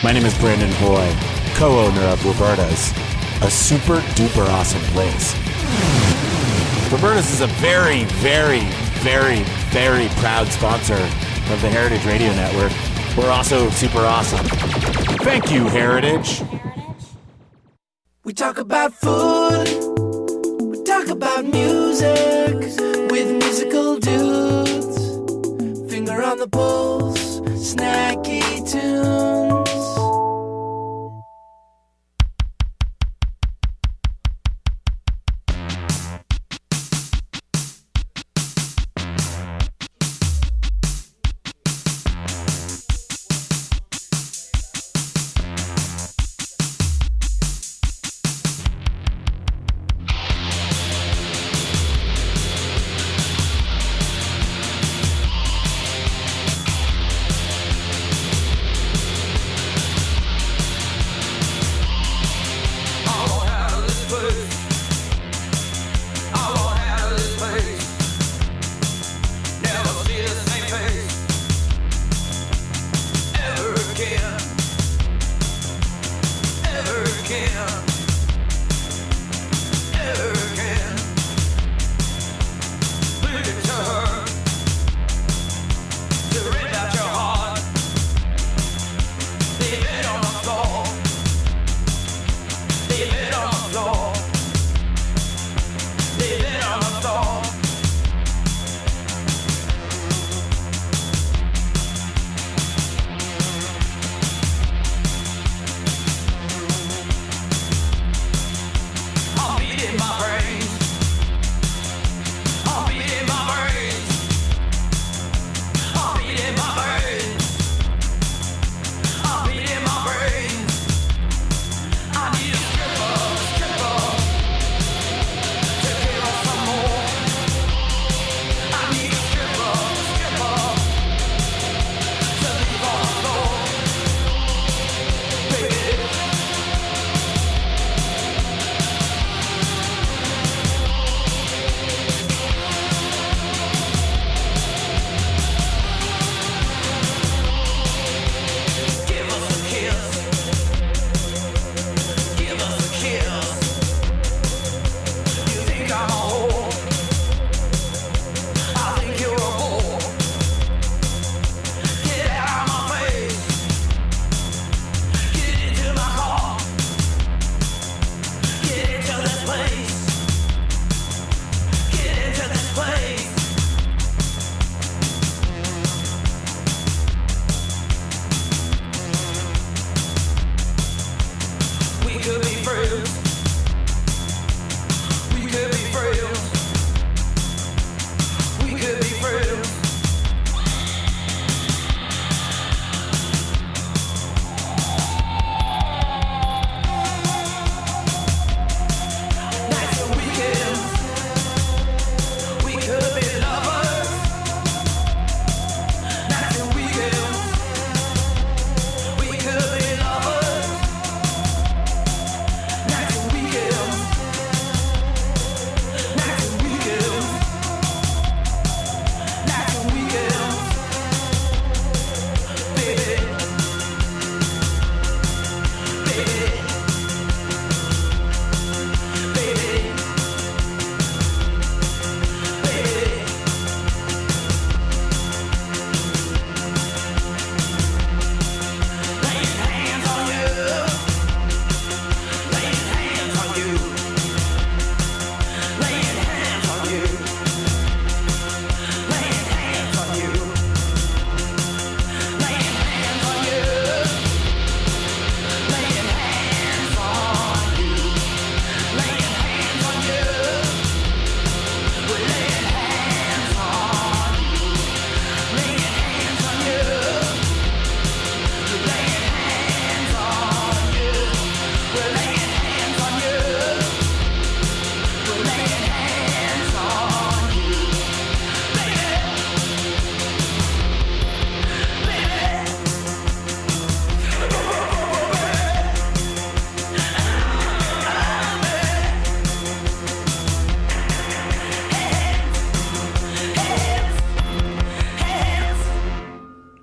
My name is Brandon Hoy, co-owner of Roberta's, a super duper awesome place. Roberta's is a very, very, very, very proud sponsor of the Heritage Radio Network. We're also super awesome. Thank you, Heritage. We talk about food, we talk about music, with musical dudes. Finger on the pulse, Snacky Tunes.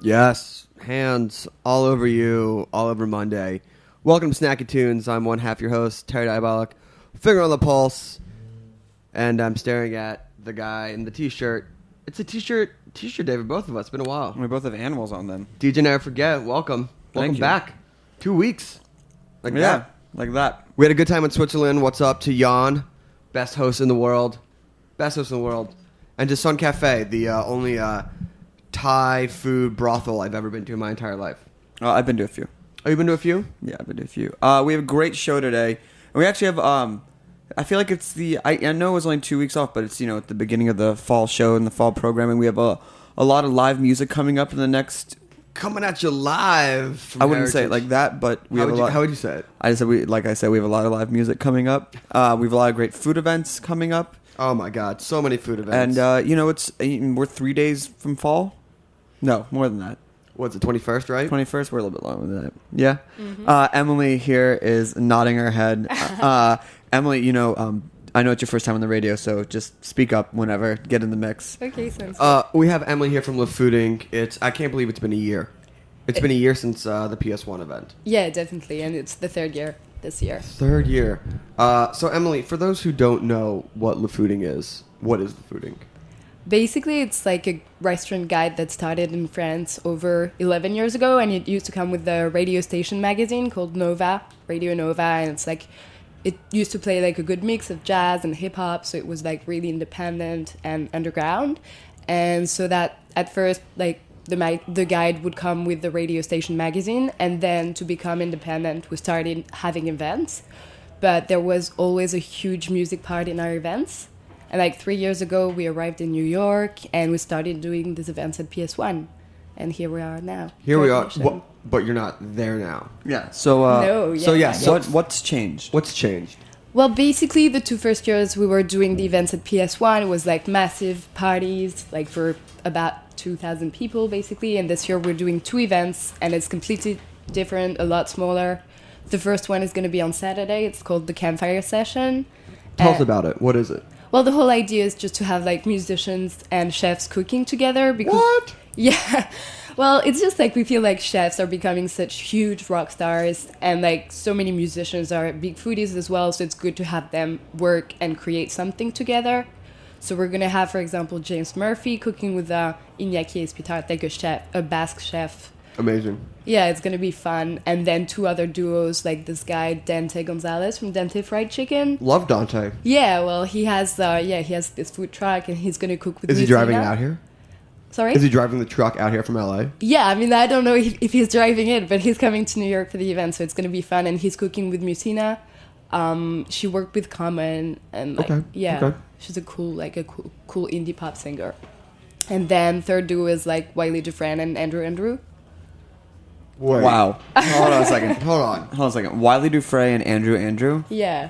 Yes, hands all over you, all over Monday. Welcome to Snacky Tunes. I'm one half your host, Terry Diabolic. Finger on the pulse. And I'm staring at the guy in the t-shirt. It's a t-shirt day for both of us. It's been a while. We both have animals on them. DJ Never Forget, welcome. Welcome you. back. 2 weeks. Like Yeah, that. like that. We had a good time in Switzerland. What's up to Jan, best host in the world. Best host in the world. And to Sun Cafe, the only Thai food brothel I've ever been to in my entire life. I've been to a few. Oh, you been to a few? Yeah, I've been to a few. We have a great show today. And we actually have, I feel like it's I know it was only 2 weeks off, but it's, at the beginning of the fall show and the fall programming. We have a lot of live music coming up in the next... Coming at you live from I wouldn't say it Heritage. like that, but we How have would a lot... How would you say it? I said we have a lot of live music coming up. We have a lot of great food events coming up. Oh my God, so many food events. And, we're 3 days from fall. No, more than that. What's it, 21st, right? 21st, we're a little bit longer than that. Yeah. Emily here is nodding her head. Emily, I know it's your first time on the radio, so just speak up whenever. Get in the mix. Okay, sounds We have Emily here from Live Fooding. I can't believe it's been a year. It's been a year since the PS1 event. Yeah, definitely, and it's the third year this year. Third year. So Emily, for those who don't know what Live Fooding is, what is Live Fooding? Basically, it's like a restaurant guide that started in France over 11 years ago, and it used to come with the radio station magazine called Nova, Radio Nova, and it's like, it used to play like a good mix of jazz and hip-hop, so it was like really independent and underground. And so that at first, like, the guide would come with the radio station magazine, and then to become independent, we started having events. But there was always a huge music part in our events. And like 3 years ago, we arrived in New York, and we started doing these events at PS1. And here we are now. Here we are. Graduation. But you're not there now. Yeah. So, No, yeah, so yeah, not so yet. what's changed? What's changed? Well, basically, the 2 first years we were doing the events at PS1, it was like massive parties, like for about 2,000 people, basically. And this year we're doing 2 events, and it's completely different, a lot smaller. The first one is going to be on Saturday. It's called the Campfire Session. Tell us about it. What is it? Well, the whole idea is just to have like musicians and chefs cooking together. Because, What? Yeah. Well, it's just like we feel like chefs are becoming such huge rock stars, and like so many musicians are big foodies as well, so it's good to have them work and create something together. So we're going to have, for example, James Murphy cooking with Iñaki Espitar, like a Basque chef. Amazing. Yeah, it's going to be fun. And then 2 other duos, like this guy, Dante Gonzalez from Dante Fried Chicken. Love Dante. Yeah, well, he has this food truck, and he's going to cook with Is he Mizina. driving it out here? Sorry? Is he driving the truck out here from LA? Yeah, I mean, I don't know if he's driving it, but he's coming to New York for the event, so it's going to be fun. And he's cooking with Musina. She worked with Common, and like, Okay. she's a cool indie pop singer. And then third duo is like Wiley Dufresne and Andrew. Wait. Wow. Hold on a second. Hold on. Hold on a second. Wiley Dufresne and Andrew. Yeah.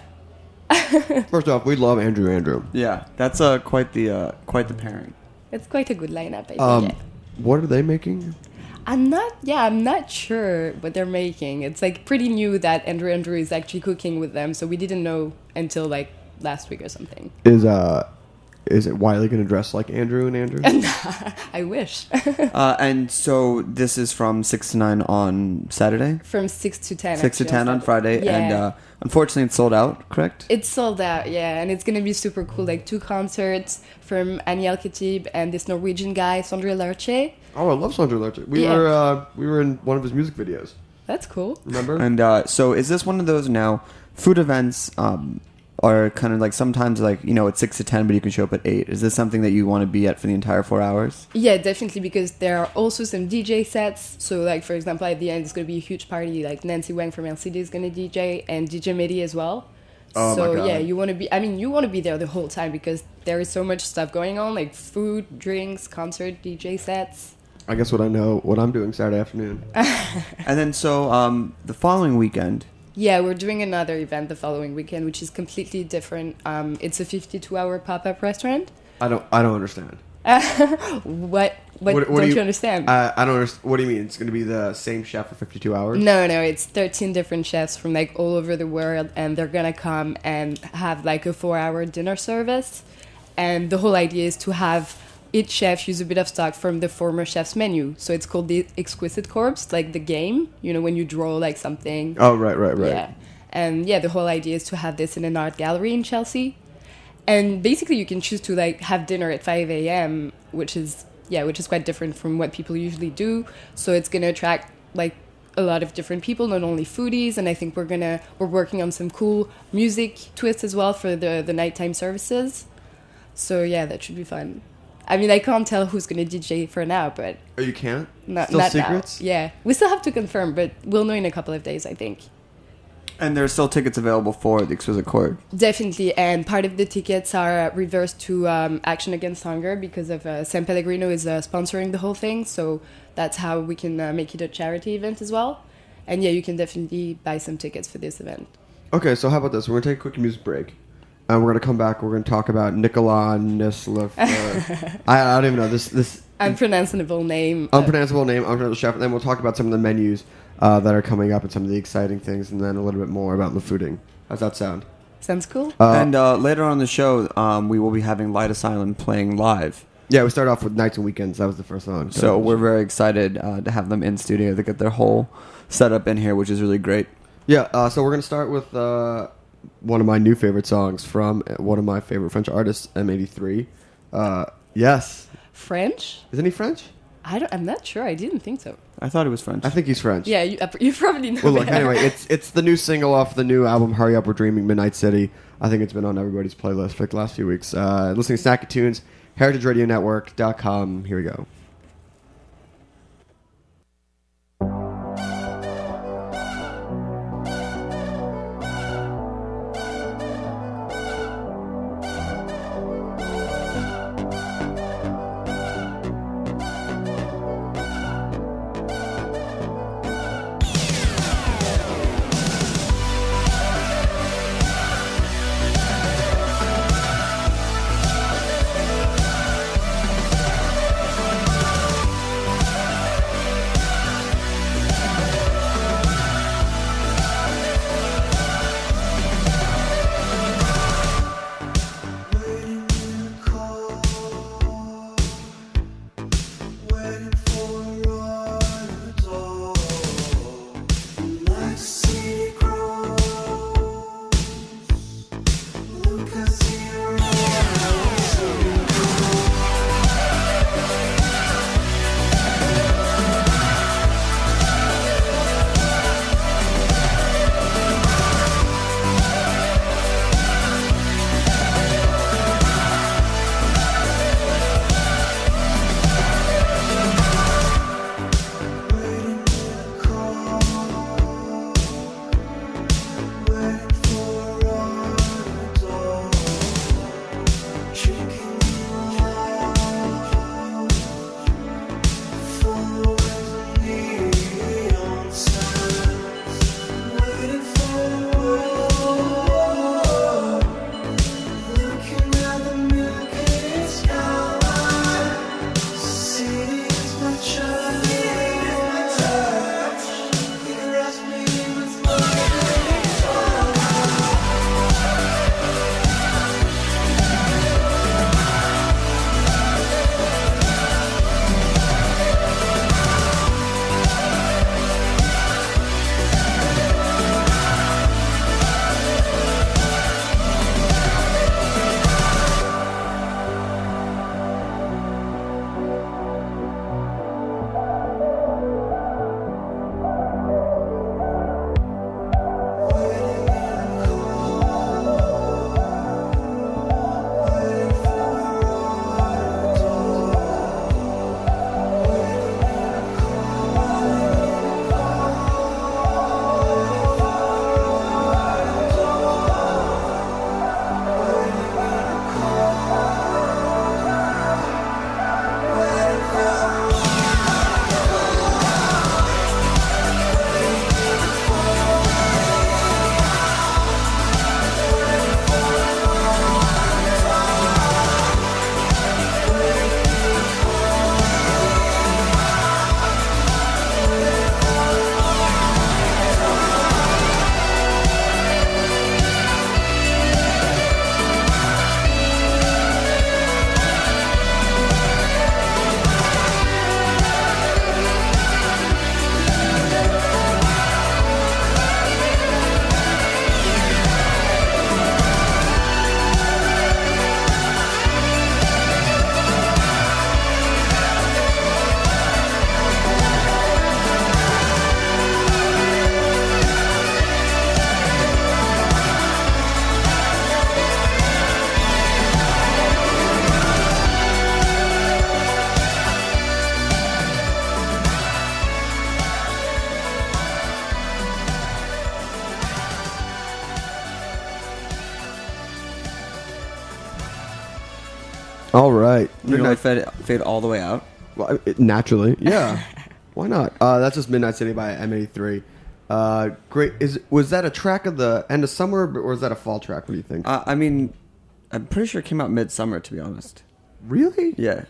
First off, we love Andrew. Yeah, that's quite the pairing. It's quite a good lineup, I think. What are they making? I'm not sure what they're making. It's like pretty new that Andrew is actually cooking with them, so we didn't know until like last week or something. Is it Wiley going to dress like Andrew and Andrew? I wish. And so this is from 6 to 9 on Saturday? From 6 to 10. 6 to actually, 10 on Friday. Yeah. And unfortunately it's sold out, correct? It's sold out, yeah, and it's gonna be super cool. Like 2 concerts from Annie Al-Khatib and this Norwegian guy, Sondre Larche. Oh, I love Sandra Lercher. We were in one of his music videos. That's cool. Remember? And so is this one of those now food events are kind of like sometimes like, it's 6 to 10, but you can show up at 8. Is this something that you want to be at for the entire 4 hours? Yeah, definitely, because there are also some DJ sets. So, like, for example, at the end, it's going to be a huge party. Like, Nancy Wang from LCD is going to DJ, and DJ Mehdi as well. Oh, so, my God. yeah, you want to be there the whole time, because there is so much stuff going on, like food, drinks, concert, DJ sets. I guess what I'm doing Saturday afternoon. And then so the following weekend... Yeah, we're doing another event the following weekend, which is completely different. It's a 52-hour pop-up restaurant. I don't understand. What don't you understand? I don't understand. What do you mean? It's going to be the same chef for 52 hours? No, it's 13 different chefs from like all over the world, and they're gonna come and have like a 4-hour dinner service. And the whole idea is to have each chef used a bit of stock from the former chef's menu. So it's called the Exquisite Corpse, like the game, you know, when you draw like something. Oh, right. Yeah. And yeah, the whole idea is to have this in an art gallery in Chelsea. And basically you can choose to like have dinner at 5 a.m., which is quite different from what people usually do. So it's going to attract like a lot of different people, not only foodies. And I think we're working on some cool music twists as well for the nighttime services. So yeah, that should be fun. I mean, I can't tell who's going to DJ for now, but... Oh, you can't? Not secrets? Now. Yeah. We still have to confirm, but we'll know in a couple of days, I think. And there's still tickets available for the Exquisite Chord. Definitely, and part of the tickets are reversed to Action Against Hunger because of San Pellegrino is sponsoring the whole thing, so that's how we can make it a charity event as well. And yeah, you can definitely buy some tickets for this event. Okay, so how about this? We're going to take a quick music break. And we're going to come back. We're going to talk about Nicola Nislif. I don't even know. This unpronounceable name. Unpronounceable chef. And then we'll talk about some of the menus that are coming up and some of the exciting things, and then a little bit more about the fooding. How's that sound? Sounds cool. And later on in the show, we will be having Light Asylum playing live. Yeah, we start off with Nights and Weekends. That was the first song. So we're very excited to have them in studio to get their whole setup in here, which is really great. Yeah, so we're going to start with one of my new favorite songs from one of my favorite French artists, M83. Yes. French? Isn't he French? I'm not sure. I didn't think so. I thought he was French. I think he's French. Yeah, you probably know. Well, look, anyway, it's the new single off the new album, Hurry Up, We're Dreaming, Midnight City. I think it's been on everybody's playlist for the last few weeks. Listening to Snacky Tunes, heritageradionetwork.com. Here we go. All right. You know, fade all the way out. Well, naturally, yeah. Why not? That's just Midnight City by M83. Great. Was that a track of the end of summer, or was that a fall track? What do you think? I mean, I'm pretty sure it came out midsummer, to be honest. Really? Yeah.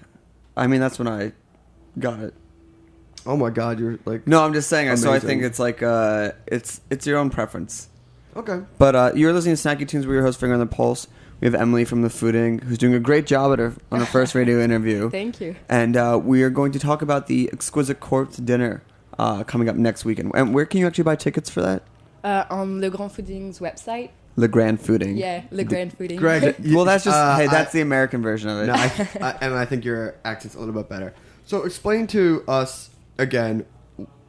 I mean, that's when I got it. Oh my God, you're like... No, I'm just saying. Amazing. So I think it's like it's your own preference. Okay. But you're listening to Snacky Tunes. We're your host, Finger on the Pulse. We have Emily from The Fooding, who's doing a great job on her first radio interview. Thank you. And we are going to talk about the Exquisite Corpse dinner coming up next weekend. And where can you actually buy tickets for that? On Le Grand Fooding's website. Le Grand Fooding. Yeah, Le Grand Fooding. Greg, Well, that's just that's the American version of it. No, I think your accent's a little bit better. So explain to us again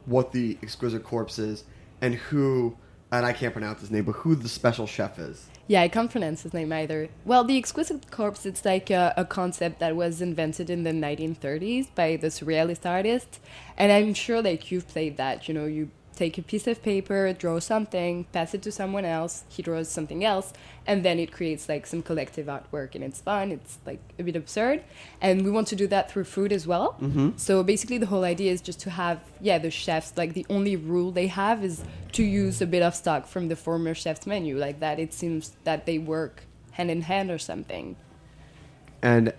what the Exquisite Corpse is and who, and I can't pronounce his name, but who the special chef is. Yeah, I can't pronounce his name either. Well, the Exquisite Corpse, it's like a concept that was invented in the 1930s by the surrealist artist. And I'm sure like you've played that, you know, you take a piece of paper, draw something, pass it to someone else, he draws something else, and then it creates like some collective artwork, and it's fun, it's like a bit absurd. And we want to do that through food as well. Mm-hmm. So basically the whole idea is just to have, the chefs, like the only rule they have is to use a bit of stock from the former chef's menu, like that it seems that they work hand in hand or something. And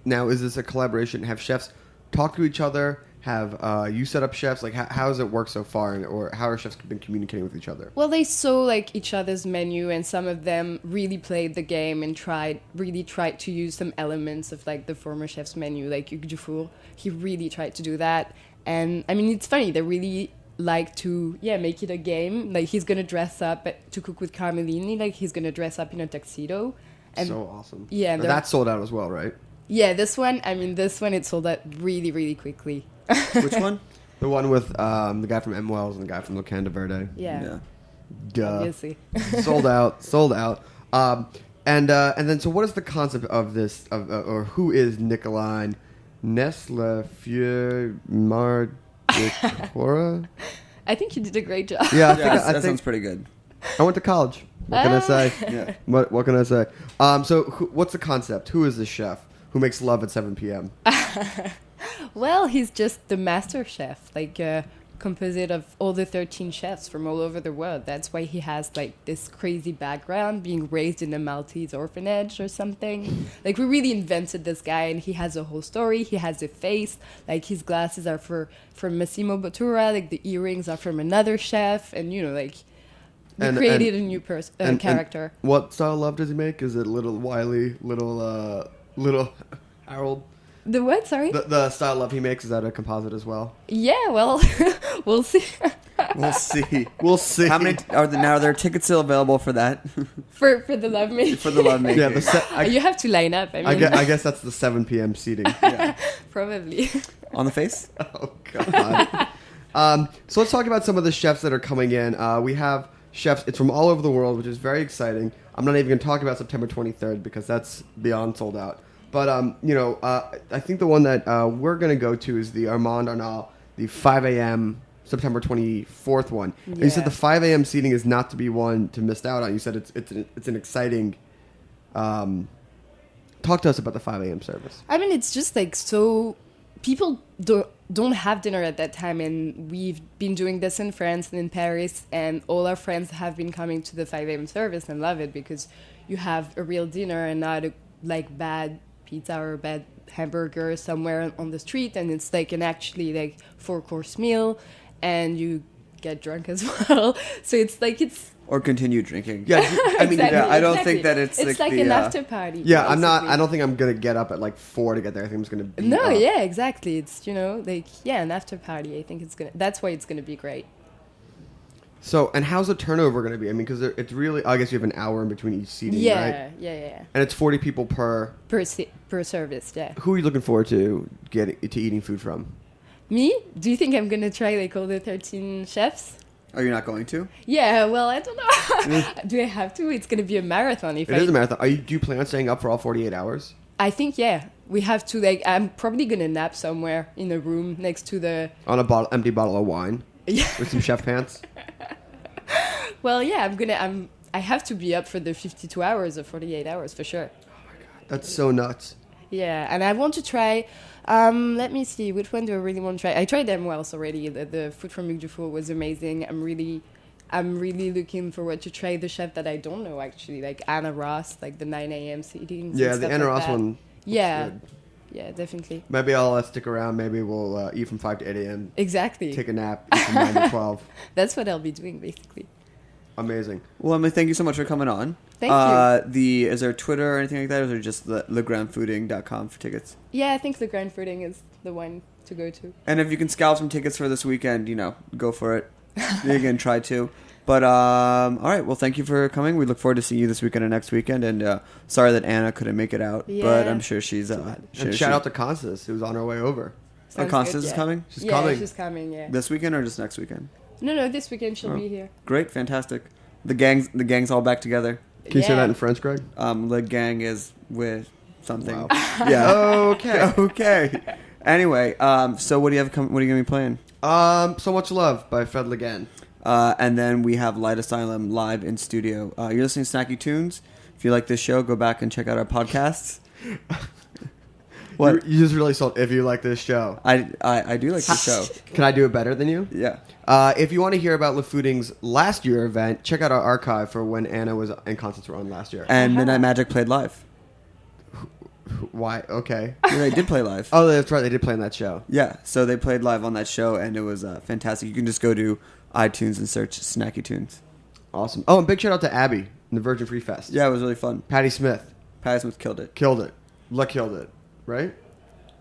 now is this a collaboration? Have chefs talk to each other? Have you set up chefs? Like, how does it work so far? Or how are chefs been communicating with each other? Well, they saw like each other's menu, and some of them really played the game and tried to use some elements of like the former chef's menu, like Hugues Dufour. He really tried to do that. And I mean, it's funny. They really like to make it a game. Like he's gonna dress up to cook with Carmelini. Like he's gonna dress up in a tuxedo. And so awesome. Yeah, and that's sold out as well, right? Yeah, this one it sold out really, really quickly. Which one? The one with the guy from M. Wells and the guy from Locanda Verde. Yeah. Duh. Obviously. Sold out. And then, so what is the concept of this, or who is Nicoline Neslefieux Mardicora? I think you did a great job. Yeah, that sounds pretty good. I went to college. What can I say? Yeah. What can I say? So what's the concept? Who is this chef who makes love at 7 p.m.? Well, he's just the master chef, like composite of all the 13 chefs from all over the world. That's why he has like this crazy background, being raised in a Maltese orphanage or something. Like we really invented this guy, and he has a whole story. He has a face. Like his glasses are from Massimo Bottura. Like the earrings are from another chef, and like. We created a new character. And what style of love does he make? Is it little Wiley, little Harold? The what? Sorry? The style of love he makes, is that a composite as well? Yeah, well, we'll see. We'll see. How many are there tickets still available for that? For the love making? For the love making. Yeah, you have to line up. I mean, I guess that's the 7 p.m. seating. Yeah. Probably. On the face? Oh, God. So let's talk about some of the chefs that are coming in. We have chefs. It's from all over the world, which is very exciting. I'm not even going to talk about September 23rd because that's beyond sold out. But, I think the one that we're going to go to is the Armand Arnault, the 5 a.m. September 24th one. Yeah. And you said the 5 a.m. seating is not to be one to miss out on. You said it's an exciting... talk to us about the 5 a.m. service. I mean, it's just like so... People don't have dinner at that time, and we've been doing this in France and in Paris, and all our friends have been coming to the 5 a.m. service and love it because you have a real dinner and not a bad pizza or a bad hamburger somewhere on the street, and it's like an actually 4-course meal, and you get drunk as well. So it's or continue drinking. Yeah, I mean, exactly, I don't think that it's like an after party. Yeah, basically. I don't think I'm gonna get up at 4 to get there. I think I'm just gonna be No, up. yeah, exactly. It's an after party. I think that's why it's gonna be great. So, and how's the turnover going to be? I mean, because it's really, I guess you have an hour in between each seating, right? Yeah. And it's 40 people per service, yeah. Who are you looking forward to eating food from? Me? Do you think I'm going to try all the 13 chefs? Are you not going to? Yeah, well, I don't know. Do I have to? It's going to be a marathon. It is a marathon. Do you plan on staying up for all 48 hours? I think, yeah. We have to, I'm probably going to nap somewhere in a room next to the... On a empty bottle of wine? Yeah. With some chef pants? Well, yeah, I have to be up for the 52 hours or 48 hours for sure. Oh my God. That's so nuts. Yeah, and I want to try. Let me see, which one do I really want to try? I tried them once already. The food from Luc Dufour was amazing. I'm really looking forward to try the chef that I don't know actually, like Anna Ross, like the 9 a.m. seatings. Yeah, and the stuff Anna like Ross that. one. Yeah, good. yeah, definitely. Maybe I'll stick around. Maybe we'll eat from 5 to 8 a.m. Exactly. Take a nap. Eat from 9 to 12. That's what I'll be doing basically. Amazing. Well, Emily, thank you so much for coming on. Thank you. Is there Twitter or anything like that, or is there just the legrandfooding.com for tickets? Yeah, I think the Grand Footing is the one to go to. And if you can scalp some tickets for this weekend, go for it. You can try to. But all right, well, thank you for coming. We look forward to seeing you this weekend and next weekend. And sorry that Anna couldn't make it out, Yeah. but I'm sure she's. And shout out to Constance, who's on her way over. Sounds Constance good, is yeah. coming She's Yeah, coming. she's coming. Yeah. this weekend or just next weekend. No, this weekend she'll Oh. be here. Great, fantastic. The gang's all back together. Can you say Yeah. that in French, Greg? The gang is with something. Wow. Yeah. Okay. Okay. Anyway, so what do you have? What are you gonna be playing? So Much Love by Fred Legan. And then we have Light Asylum live in studio. You're listening to Snacky Tunes. If you like this show, go back and check out our podcasts. What? You just really sold if you like this show. I do like the show. Can I do it better than you? Yeah. If you want to hear about LeFooding's last year event, check out our archive for when Anna was and Constance were on last year. And Midnight Magic played live. Why? Okay. Yeah, they did play live. Oh, that's right. They did play in that show. Yeah, so they played live on that show, and it was fantastic. You can just go to iTunes and search Snacky Tunes. Awesome. Oh, and big shout out to Abby and the Virgin Free Fest. Yeah, it was really fun. Patty Smith Patty Smith killed it. killed it. Luck killed it. Right?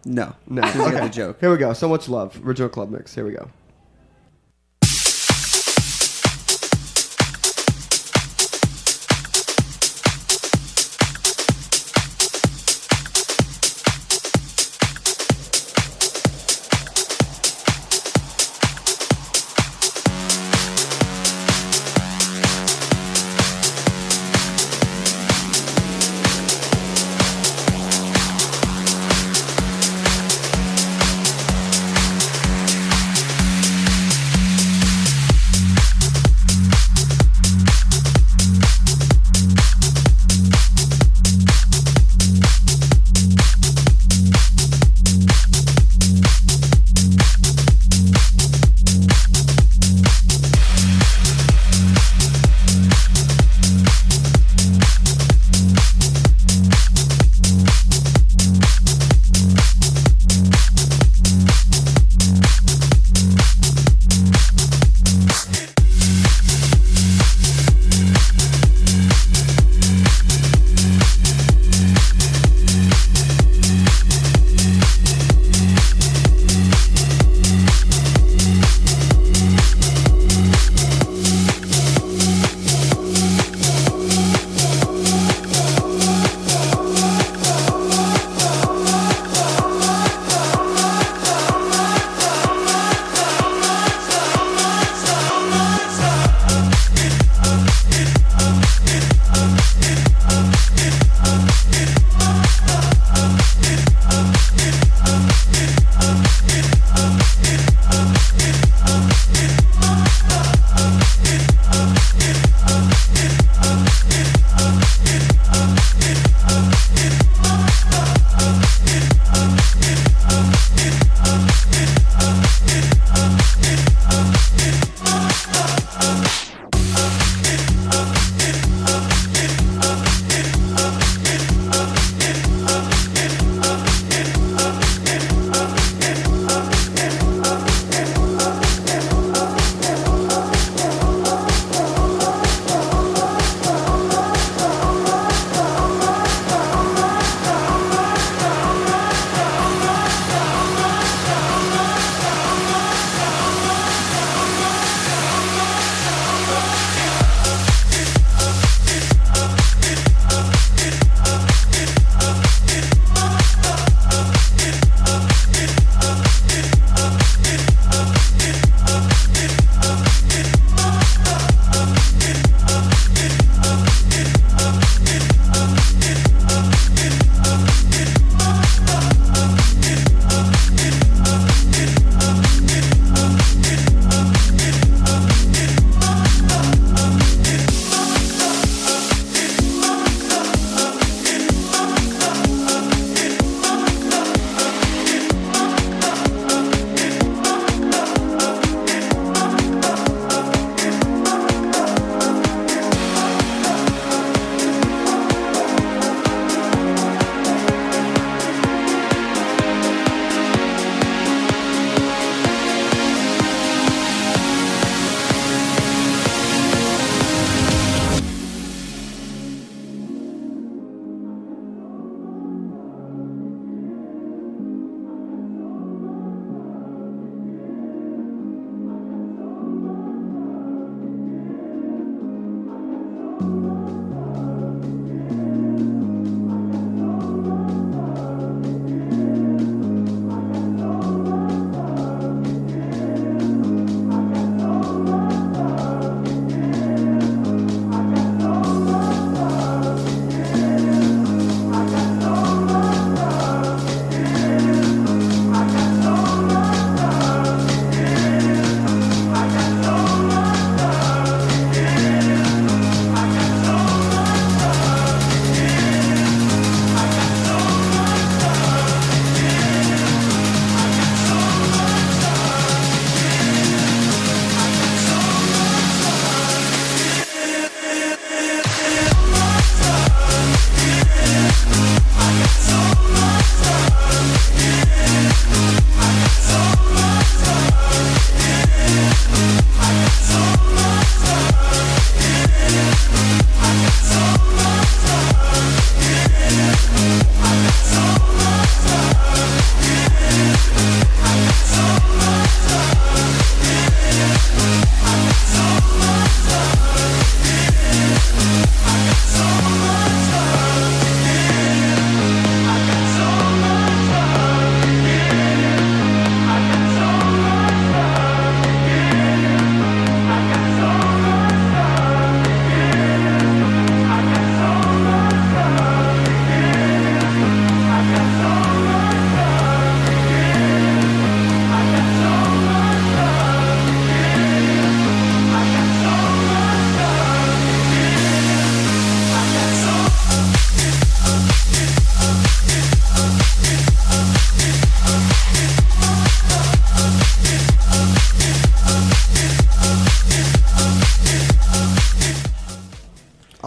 No. No. She didn't get the joke. Here we go. So Much Love. Original club mix. Here we go.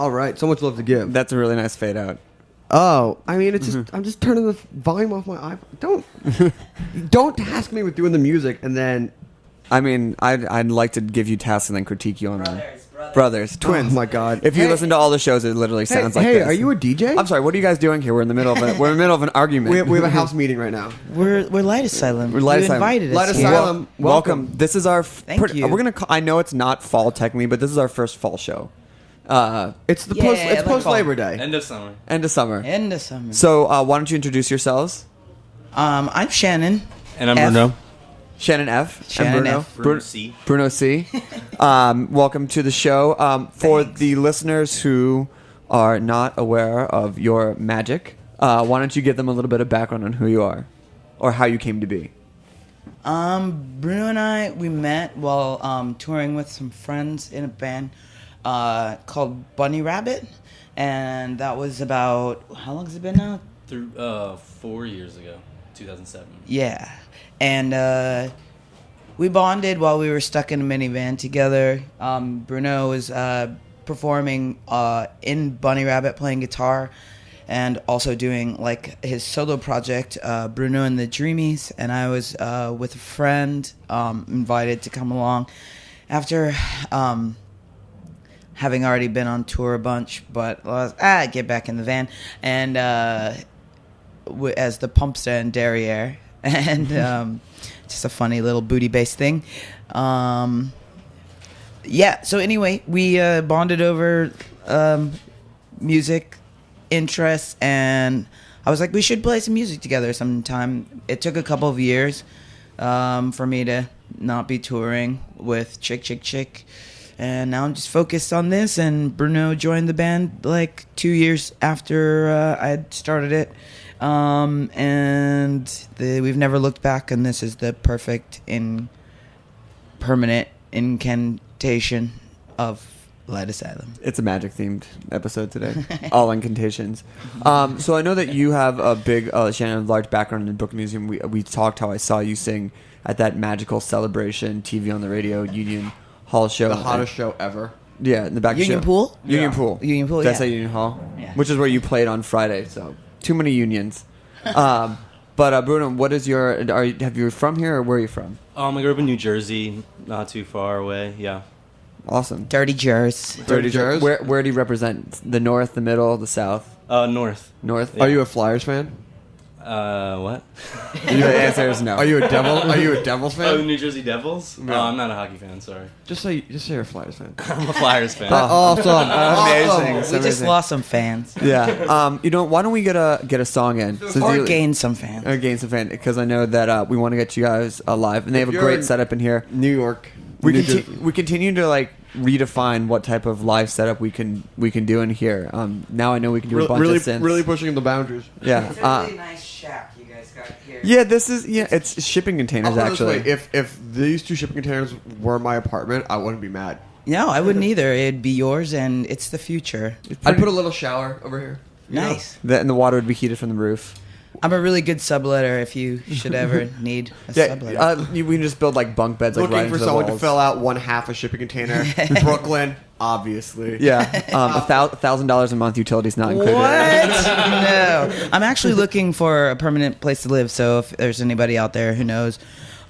All right, so much love to give. That's a really nice fade out. Oh, I mean, it's just I'm just turning the volume off my iPhone. Don't task me with doing the music and then. I mean, I'd like to give you tasks and then critique you on them. Brothers, twins. Oh my God! If you listen to all the shows, it literally sounds like this. Hey, are you a DJ? I'm sorry. What are you guys doing here? We're in the middle of an argument. we have a house meeting right now. We're Light Asylum. We're Light You Asylum. invited us. Light here. Asylum. Welcome. This is our. Thank you. We're gonna. I know it's not fall technically, but this is our first fall show. It's the Yeah, post. I It's like post fall. Labor Day. End of summer. End of summer. End of summer. So why don't you introduce yourselves? I'm Shannon. And I'm F. Bruno. Shannon F. Shannon and Bruno. F. Bruno C. Bruno C. Welcome to the show. For the listeners who are not aware of your magic, why don't you give them a little bit of background on who you are, or how you came to be? Bruno and I, we met while touring with some friends in a band called Bunny Rabbit, and that was about, how long has it been now? Through 4 years ago, 2007. Yeah, and we bonded while we were stuck in a minivan together. Bruno was performing in Bunny Rabbit, playing guitar, and also doing like his solo project, Bruno and the Dreamies. And I was with a friend, invited to come along after having already been on tour a bunch, but get back in the van, and as the Pumpster and Derriere, and just a funny little booty-based thing. Yeah, so anyway, we bonded over music interests, and I was like, we should play some music together sometime. It took a couple of years for me to not be touring with Chick, and now I'm just focused on this, and Bruno joined the band like 2 years after I had started it. We've never looked back, and this is the perfect permanent incantation of Light Asylum. It's a magic themed episode today. All incantations. So I know that you have a big, Shannon, large background in the book museum. We talked how I saw you sing at that magical celebration, TV on the radio, Union Hall show. The hottest show ever. Yeah, in the back Union show. Pool? Union Yeah. Pool. Union Pool, Did I yeah. say Union Hall? Yeah. Which is where you played on Friday, so too many unions. But Bruno, what is have you from here or where are you from? I grew up in New Jersey, not too far away. Yeah. Awesome. Dirty Jers. Dirty Jers? Where do you represent? The north, the middle, the south? North. North? Yeah. Are you a Flyers fan? What? The answer is no. Are you a Devil? Are you a Devils Oh, fan? the New Jersey Devils? No. Oh, I'm not a hockey fan, sorry. Just say you're a Flyers fan. I'm a Flyers fan. Awesome. Amazing. We So just amazing. lost some fans. Yeah. Why don't we get a song in? Or gained some fans. Gain some fan, because I know that we want to get you guys live, and they have a you're great in- setup in here. New York. We New Jersey. continue to like redefine what type of live setup we can do in here. Now I know we can do a bunch really, of synths. really pushing the boundaries. Yeah. nice shack you guys got here. Yeah, it's shipping containers I'll put it this actually. way, if these two shipping containers were my apartment, I wouldn't be mad. No, I wouldn't either. It'd be yours, and it's the future. I'd put a little shower over here. You know? Nice. And the water would be heated from the roof. I'm a really good subletter if you should ever need a subletter. We can just build like bunk beds, like Looking right for into the someone to walls. fill out one half a shipping container. Brooklyn, obviously. Yeah, $1,000 a month, utilities not included. What? No. I'm actually looking for a permanent place to live, so if there's anybody out there who knows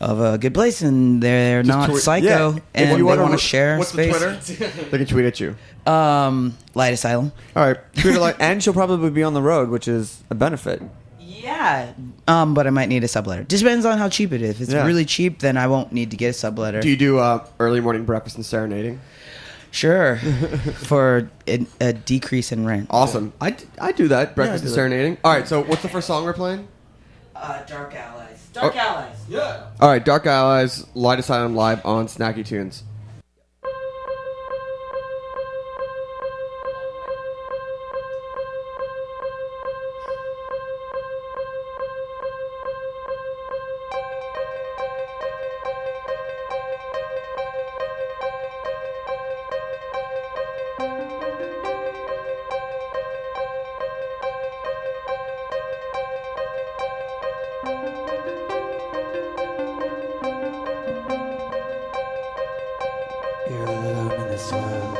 of a good place and they're not tweet- psycho yeah. and If they you want wanna- to share what's space. the Twitter? They can tweet at you. Light Asylum. All right. Tweet it like. And she'll probably be on the road, which is a benefit. Yeah. But I might need a subletter. Just depends on how cheap it is. If it's Yeah. really cheap, then I won't need to get a subletter. Do you do early morning breakfast and serenading? Sure. For a decrease in rent. Awesome. I do that. Breakfast I and do that. serenading. All right. So what's the first song we're playing? Dark Allies. Dark Allies. All right. Dark Allies, Light Asylum live on Snacky Tunes. You're alone in this world.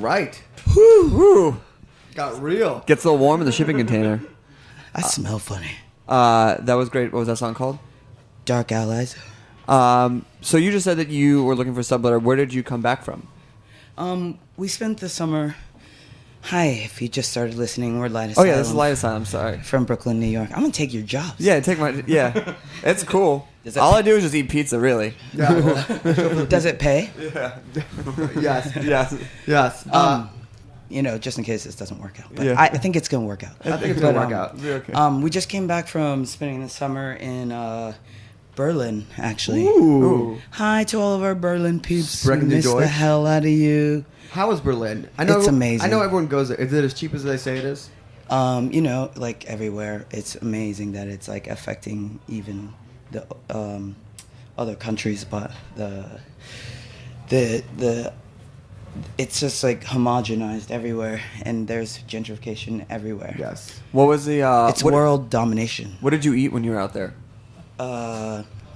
right. Woo. Got real. Gets a little warm in the shipping container. I smell funny. That was great. What was that song called? Dark Allies. So you just said that you were looking for a subletter. Where did you come back from? We spent the summer. Hi, if you just started listening, we're Light Oh Asylum. yeah, this is Light Asylum. Sorry. From Brooklyn, New York. I'm gonna take your jobs. Yeah, take my. Yeah, it's cool. Does that- All I do is just eat pizza. Really. Yeah. Well, Does it pay? yes. Yes. Yes. Just in case this doesn't work out. But Yeah. I think it's gonna work out. I think it's going to work out. Be okay. We just came back from spending the summer in Berlin, actually. Ooh. Hi to all of our Berlin peeps. Sprechen die Miss the Deutsch? hell out of you. How is Berlin? It's amazing. I know everyone goes there. Is it as cheap as they say it is? Like everywhere, it's amazing that it's like affecting even the other countries, but the it's just like homogenized everywhere, and there's gentrification everywhere. Yes. What was the? It's what, world domination. What did you eat when you were out there?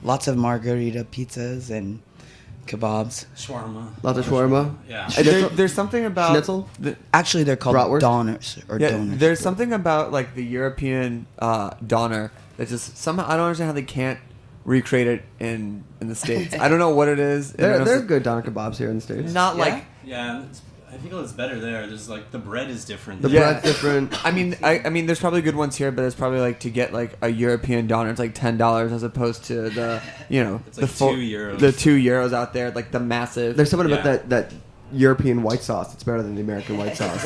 Lots of margarita pizzas and kebabs. Shawarma. Lots of shawarma. Yeah. There's something about Schnitzel? Actually, they're called Bratwurst? doners or Yeah, donors. there's something about like the European doner that just somehow I don't understand how they can't recreate it in the States. I don't know what it is. There's good doner kebabs here in the States. Not Yeah? like Yeah, I feel it's better there. There's like the bread is different. The Yeah. bread's different. I mean, there's probably good ones here, but it's probably like to get like a European doner, it's like $10 as opposed to the It's like €2. the €2 out there, like the massive. There's something Yeah. about that European white sauce. It's better than the American white sauce.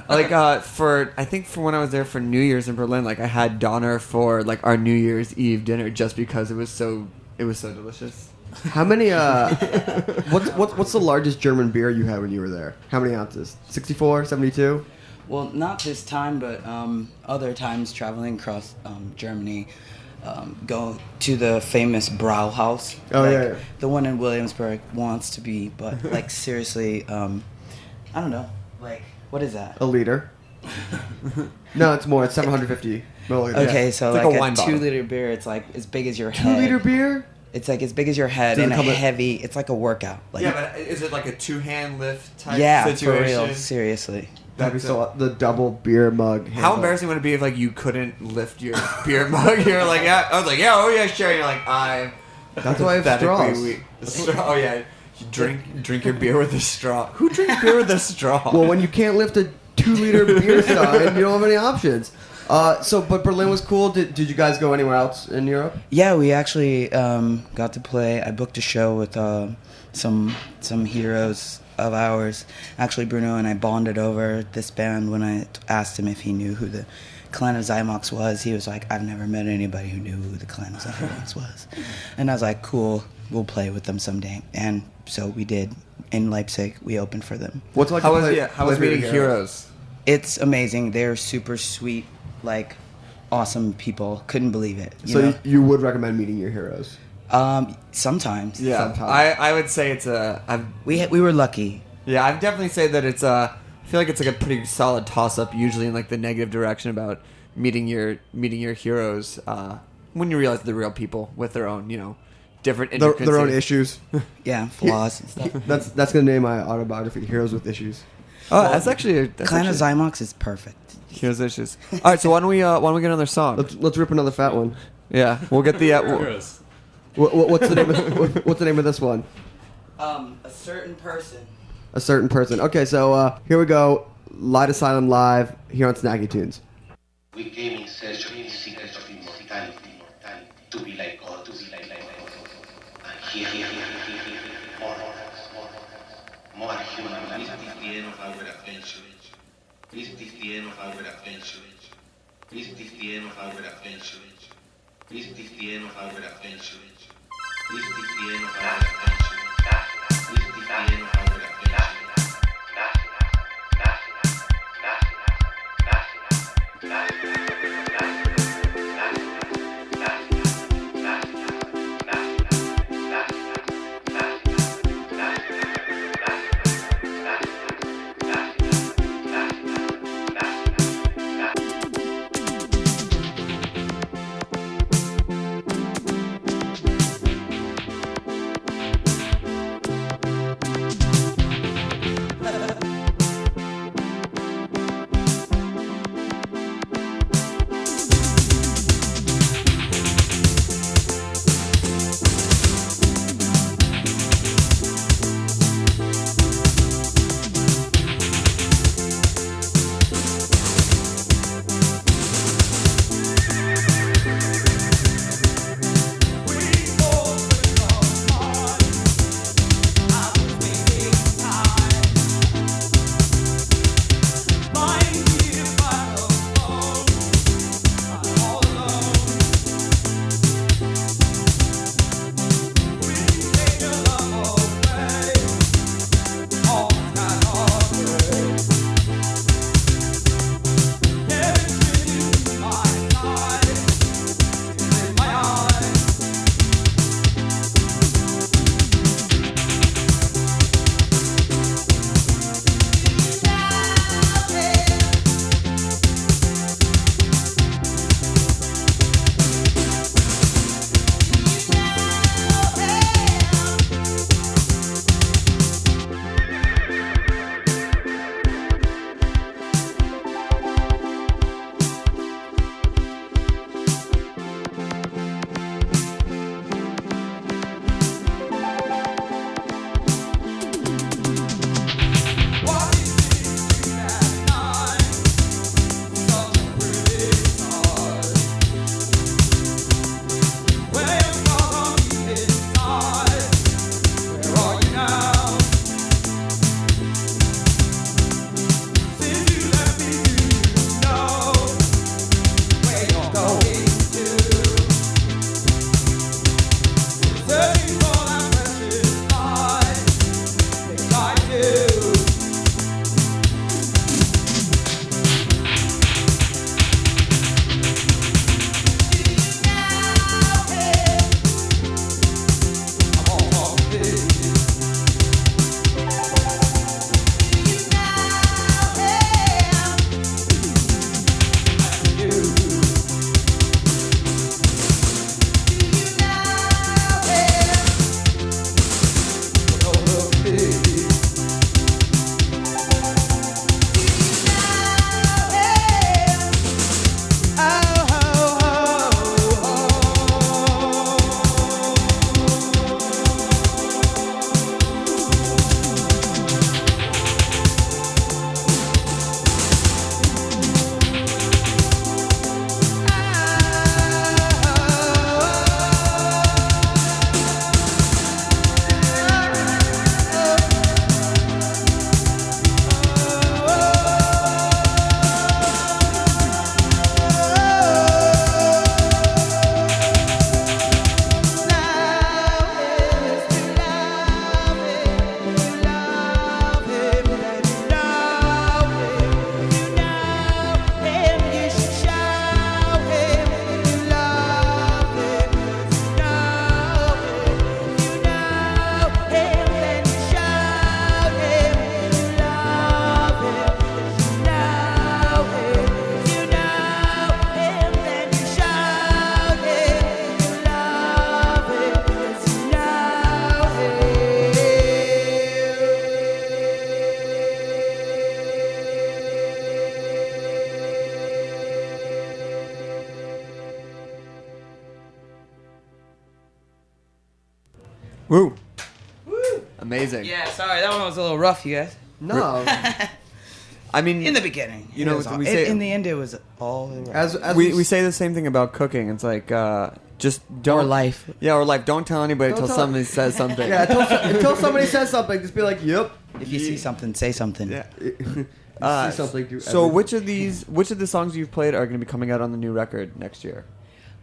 Like I think for when I was there for New Year's in Berlin, like I had doner for like our New Year's Eve dinner just because it was so delicious. How many? What's the largest German beer you had when you were there? How many ounces? 64, 72? Well, not this time, but other times traveling across Germany, go to the famous Brauhaus. Oh, like, yeah. the one in Williamsburg wants to be, but like seriously, I don't know. Like, what is that? A liter? No, it's more. It's 750 milliliters. Okay, so It's like like a a wine bottle. 2-liter beer, it's like as big as your 2 head. liter beer? It's like as big as your head Does it and a come with- heavy. It's like a workout. Like, Yeah, but is it like a 2-hand lift type yeah, situation? for real. Seriously. That'd be so. The double beer mug. How handle. embarrassing would it be if like you couldn't lift your beer mug? You're like, yeah. I was like, yeah, oh yeah, sure. You're like, I'm. That's why I have pathetically straws. weak. The straw. Oh yeah, you drink your beer with a straw. Who drinks beer with a straw? Well, when you can't lift a 2 liter beer stein, you don't have any options. But Berlin was cool. Did you guys go anywhere else in Europe? Yeah, we actually got to play. I booked a show with some heroes of ours. Actually, Bruno and I bonded over this band when I asked him if he knew who the Clan of Zymox was. He was like, I've never met anybody who knew who the Clan of Zymox was. And I was like, cool, we'll play with them someday. And so we did. In Leipzig, we opened for them. What's it like How to was play, how play was for meeting the heroes? It's amazing. They're super sweet, like awesome people. Couldn't believe it. You So know? you would recommend meeting your heroes? Sometimes. Yeah, Sometimes. I would say it's We were lucky. Yeah, I'd definitely say that it's I feel like it's like a pretty solid toss up usually in like the negative direction about meeting your heroes when you realize they're real people with their own different Their intricacies. own issues. Yeah, flaws and stuff. That's gonna name my autobiography, Heroes with Issues. Oh, that's actually Clan of Zymox is perfect. heroes issues. All right, so why don't we get another song? Let's rip another fat one. Yeah, we'll get the Heroes. What's the name? What's the name of this one? A certain person. A certain person. Okay, so here we go. Light Asylum live here on Snacky Tunes. We came in search of the secret of immortality, to be like God, to be like God. And here, more human. This is the end of our adventure. This is the end of our adventure. This is the end of our adventure. This is the end of our adventure. This is the end of our adventure. This is the end of our adventure. Woo. Amazing. Yeah, sorry, that one was a little rough, you guys. No. I mean, In the beginning, You know, it was we all- say- in the end, it was all right. As we say the same thing about cooking. It's like just don't Or life. Yeah, or life. Don't tell anybody Don't until tell- somebody says something. Yeah, until somebody says something, just be like, "Yep." If you see something, say something. Yeah. See something. Do So everything. which of the songs you've played are going to be coming out on the new record next year?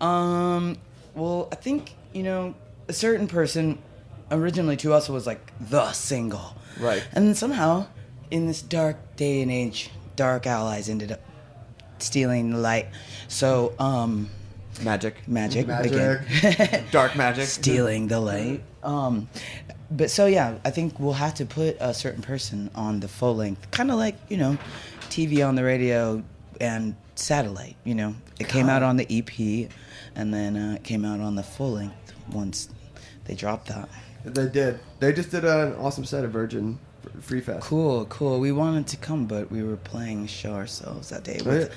Well, I think, a certain person originally to us was like the single. Right. And then somehow, in this dark day and age, Dark Allies ended up stealing the light. So, Magic. magic. Magic. Again. Dark magic. Stealing the light. But so, yeah, I think we'll have to put a certain person on the full length. Kind of like, TV on the radio and satellite, It came out on the EP, and then it came out on the full length once they dropped that. They did. They just did an awesome set of Virgin Free Fest. Cool. We wanted to come, but we were playing a show ourselves that day with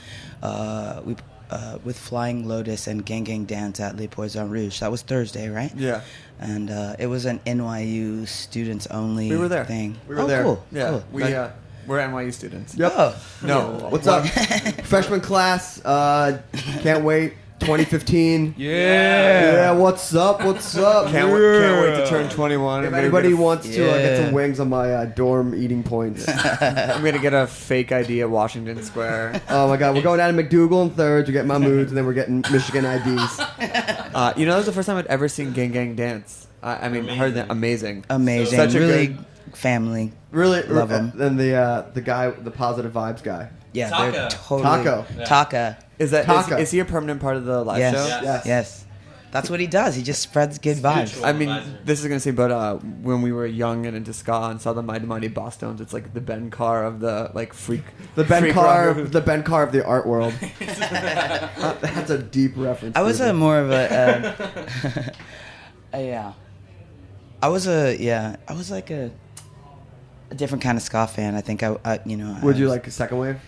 Flying Lotus and Gang Gang Dance at Le Poisson Rouge. That was Thursday, right? Yeah. And it was an NYU students only We were there. thing. We were there. Cool. Yeah. Cool. We're NYU students. Yep. Oh. No. What's up? Freshman class. Can't wait. 2015. Yeah. What's up? What's up? Can't wait to turn 21. If I'm anybody gonna wants to get Yeah. some wings on my dorm eating points. I'm gonna get a fake ID at Washington Square. Oh my God, we're going down to McDougal in third to get my moods, and then we're getting Michigan IDs. That was the first time I'd ever seen Gang Gang Dance. I mean, heard that amazing. Amazing. Such a really good- family. Really Love 'em. And the guy, the positive vibes guy. Yeah, Taka. they're totally Taco. Yeah. Taka. Taka. Is he a permanent part of the live Yes. show? Yes. Yes. That's what he does. He just spreads good vibes. Mutual. I mean, Advisor. this is gonna say, but when we were young and into ska and saw the Mighty Mighty Boss Stones, it's like the Ben Carr of the like freak. The Ben freak Carr, rock. the Ben Carr of the art world. That's a deep reference. I was Stephen. more of a yeah. I was like a different kind of ska fan. I think Would you like a second wave?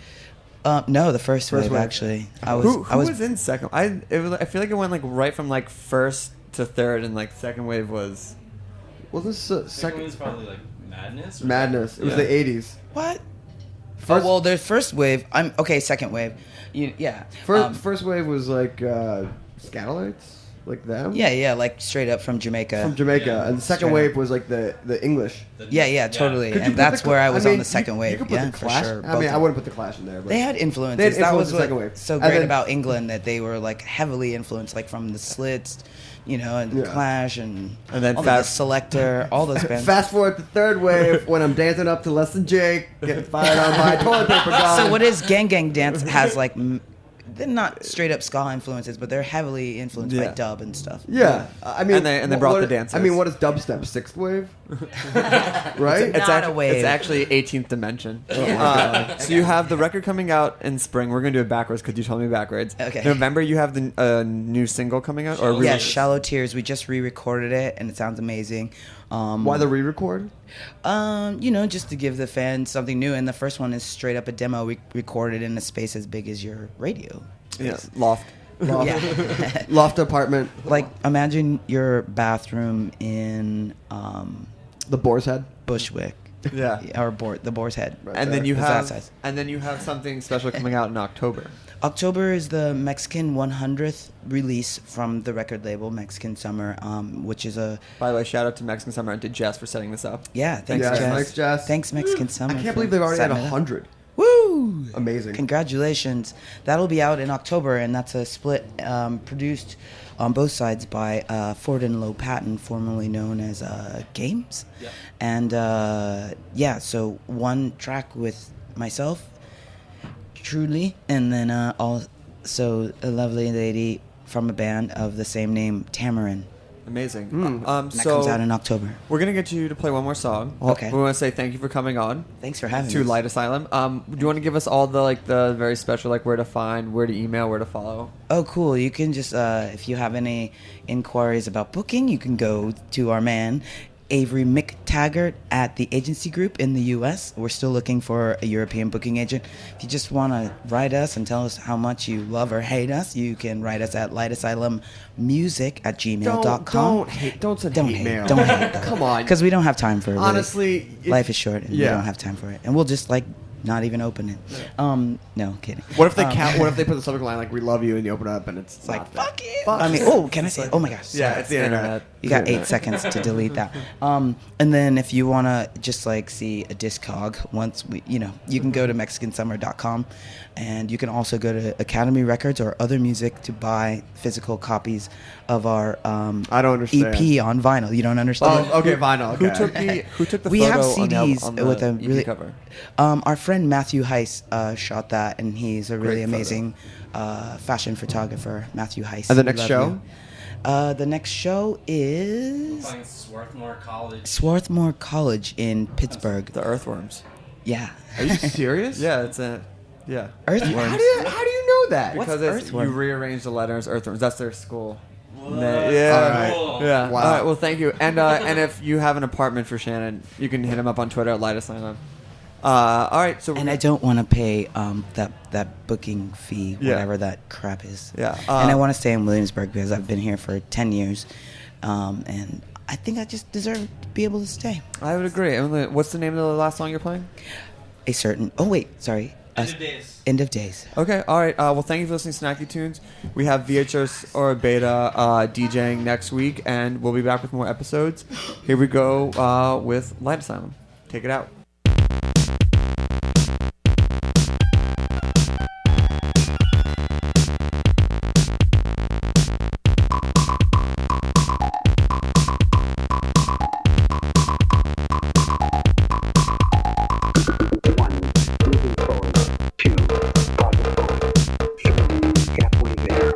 No, the first wave wave. actually. Who was in second? I feel like it went like right from like first to third, and like second wave was Wasn't this Second second was probably like Madness. Or Madness? It was Yeah. the '80s. what? First- Well, their first wave. I'm okay. Second wave. Yeah. First wave was like Scatolites, like them. Yeah, like straight up from Jamaica. From Jamaica, Yeah. and the second Straight wave up. was like the English. Yeah, totally. Could you And put that's the where I Cla- was mean, on the second wave. You could put Yeah, the for Clash. sure. I mean, Both I wouldn't put the Clash in there. But They had influences. They had That influence was the what second wave. so And great then- about England, that they were like heavily influenced, like from the Slits, and Yeah. Clash, and then all fast- the Selector, all those bands. Fast forward to third wave when I'm dancing up to Less Than Jake, getting fired on by toilet paper guy. So what is Gang Gang Dance has like they're not straight up ska influences, but they're heavily influenced by Yeah. dub and stuff. Yeah, I mean, And they brought the dancers. I mean, what is dubstep? Sixth wave, right? It's not a wave. It's actually 18th dimension. Yeah. So you have the record coming out in spring. We're gonna do it backwards because you told me backwards. Okay. November, you have the new single coming out, or Shallow Yeah, Tears. Shallow Tears. We just re-recorded it, and it sounds amazing. Why the re-record? Just to give the fans something new. And the first one is straight up a demo we recorded in a space as big as your radio. yeah, loft. Loft, Yeah. loft apartment, Like, imagine your bathroom in the Boar's Head. Bushwick. Yeah. Or the Boar's Head. Right. And then you It's that have size. something special coming out in October. October is the Mexican 100th release from the record label Mexican Summer, which is a By the way, shout out to Mexican Summer and to Jess for setting this up. thanks, Yeah, Jess. thanks, Jess. Thanks, Mexican Summer. I can't for believe they've already had setting it up. 100. Woo! Amazing. Congratulations. That'll be out in October, and that's a split produced on both sides by Ford and Low Patton, formerly known as Games. Yeah. And so one track with myself, Truly, and then also a lovely lady from a band of the same name, Tamarin. Amazing. Mm. That So comes out in October. we're gonna get you to play one more song. Okay. We want to say thank you for coming on Thanks for having to us. Light Asylum. Do you want to give us all the very special, like where to find, where to email, where to follow? Oh, cool. You can just, if you have any inquiries about booking, you can go to our man, Avery McTaggart at the agency group in the U.S. We're still looking for a European booking agent. If you just want to write us and tell us how much you love or hate us, you can write us at lightasylummusic@gmail.com. Don't send Don't hate hate. mail. Don't hate. Come on. Because we don't have time for it. Honestly, life is short, and we yeah. don't have time for it. And we'll just not even open it. No, kidding. What if they what if they put the subject line like "We love you" and you open it up and it's Like, not there? fuck you. I mean, can I say? Oh my gosh. Yeah, it's the internet. You got 8 seconds to delete that. And then if you want to just see a Discog, once you can go to MexicanSummer.com, and you can also go to Academy Records or Other Music to buy physical copies of our I don't understand. EP on vinyl. You don't understand? Oh, okay, vinyl. Okay. Who took the We photo have on the CDs on the with a EP really cover? Our friend Matthew Heiss shot that, and he's a really Great photo. amazing fashion photographer, Matthew Heiss. And the We next love show? you. The next show is Playing Swarthmore College. Swarthmore College in Pittsburgh. The Earthworms. Yeah. Are you serious? Yeah, it's a yeah. Earthworms. How do you know that? Because What's it's, you Earthworm? rearrange the letters. Earthworms. That's their school. All Yeah. right. Yeah. Wow. All right. Well, thank you. And if you have an apartment for Shannon, you can hit him up on Twitter at Lightasylum. All right. So And I don't want to pay that booking fee, Yeah. whatever that crap is. Yeah. And I want to stay in Williamsburg because I've been here for 10 years, and I think I just deserve to be able to stay. I would agree. And what's the name of the last song you're playing? A certain. Oh wait, sorry. End of Days. End of Days. Okay, all right. Well, thank you for listening to Snacky Tunes. We have VHS or Beta DJing next week, and we'll be back with more episodes. Here we go with Light Asylum. Take it out. Moving forward, 2, possible, 3, halfway there.